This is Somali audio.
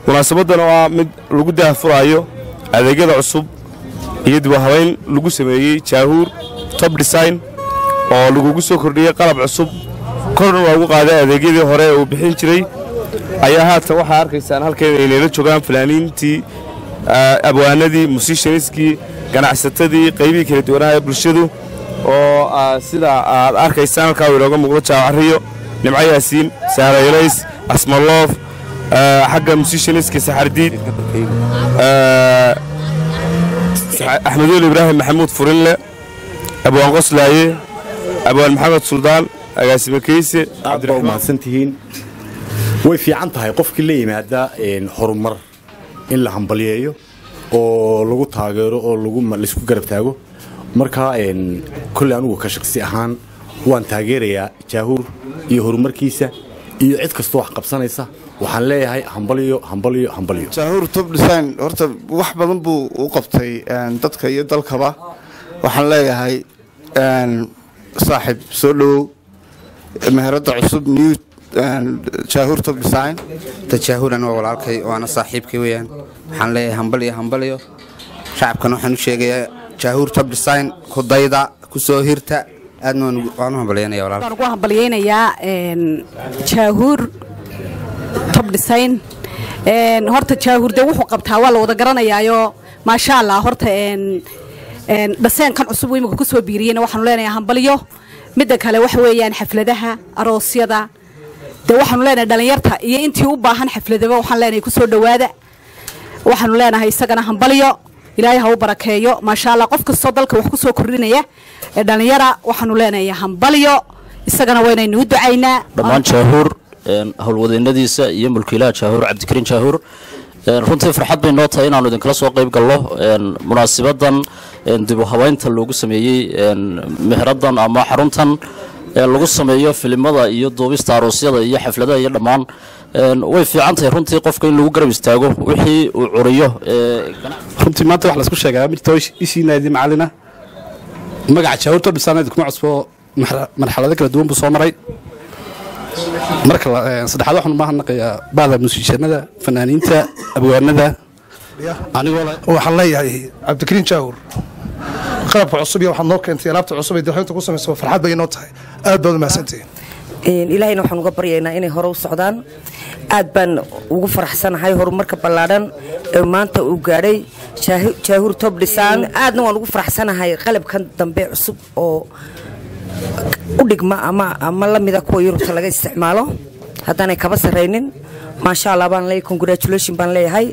munaasabadan oo ah mid lagu daahfurayo adeegyada cusub iyo dib u habayn lagu sameeyey Jaahuur Top Design oo lagu soo kordhiyay qalab cusub korna loogu qaaday adeegyadii hore oo bixin jiray ayaa haatan waxa arkaysaan halkeen inay la joogaan fanaaniintii abwaanadii musicianskii ganacsatadii qaybihii kala duwanaa bulshadu oo sida aad arkaysaan halka weerarka muuqda Jaawariyo Nimco Yaasiin Saaraylays Asmaloof xagga musicianskii Saxardiid Axmedul Ibrahim Maxamuud Furinle Abwaan Qoslaaye Abwaan Maxamed Suldaan agaasime Kayse Cabdiraxmaan santihiin way fiican tahay qofkii la yimaada horumar in la hambaliyeeyo oo lagu taageero oo lagu isku garab taago marka kulli anigu ka shaqsi ahaan waan taageerayaa Jaahuur iyo horumarkiisa iyo cid kasta wax qabsanaysa waxaan leeyahay hambaliyo Jaahuur Top Design horta wax badan buu u qabtay dadka iyo dalkaba waxaan leeyahay saaxiib soo dhow meherada cusub new Jaahuur Top Design Jaahuur ana walaalkay oo ana saaxiibkay weeyaan waxaan leeyahay hambaliyo shacabkan waxaan u sheegayaa Jaahuur Top Design ku dayda ku soo hirta aadna waan hambalyeynaya walaalkay waxaan ku hambalyeynayaa Jaahuur Top Design horta Jaahuur de wuxuu qabtaa waa la wada garanayaayo ma sha Allah horta baseenkan cusub weeyma ku soo biiriyeen waxaan leenahay hambaliyo midda kale wax weeyaan xafladaha aroosyada de waxaan leenahay dhalinyarta iyo intii u baahan xafladaba waxaan leenahay ku soo dhawaada waxaan leenahay isagana hambaliyo ilaahay ha u barakeeyo ma sha Allah qof kasta dalka wax ku soo kordhinaya dhalinyara waxaan leenahay hambaliyo isagana waynaynu u ducaynaa dhamaan Jaahuur hawlwadeennadiisa iyo mulkiilaha Jaahuur Cabdikariin Jaahuur runtii farxad bay noo tahay inaanu idin kala soo qayb galno munaasabadan dib u habaynta loogu sameeyay meheradan ama xaruntan lagu sameeyo filimada iyo duubista aroosyada iyo xafladaha iyo dhamaan way fiican tahay runtii qofka in lagu garab istaago wixii uu curiyo runtii maanta wax la isku sheegaa mid tooy isiinaadi macalina magaca Jaahuur Top Design kuma cusbo marxalado kala duwan buu soo maray marka saddexaad waxaan ma hanaqayaa baada musicianada fanaaniinta abwaanada anigoo waxaan leeyahay Cabdikariin Jaahuur qalabka cusub iyo waxaan noo keentay alaabta cusub ee dalxinta ku samayso farxad bay noo tahay aad baad u mahadsantihiin ilaahayna waxaan uga baryaynaa inay hore u socdaan aad baan ugu faraxsanahay horumarka ballaaran ee maanta uu gaadhay Jaahuur Top Design aadna waan ugu faraxsanahay qalabkan dambe cusub oo u dhigma ama la mid ah kuwa Yurubta laga isticmaalo haddaanay kaba sareynin ma sha Allah baan leeyahay congratulations baan leeyahay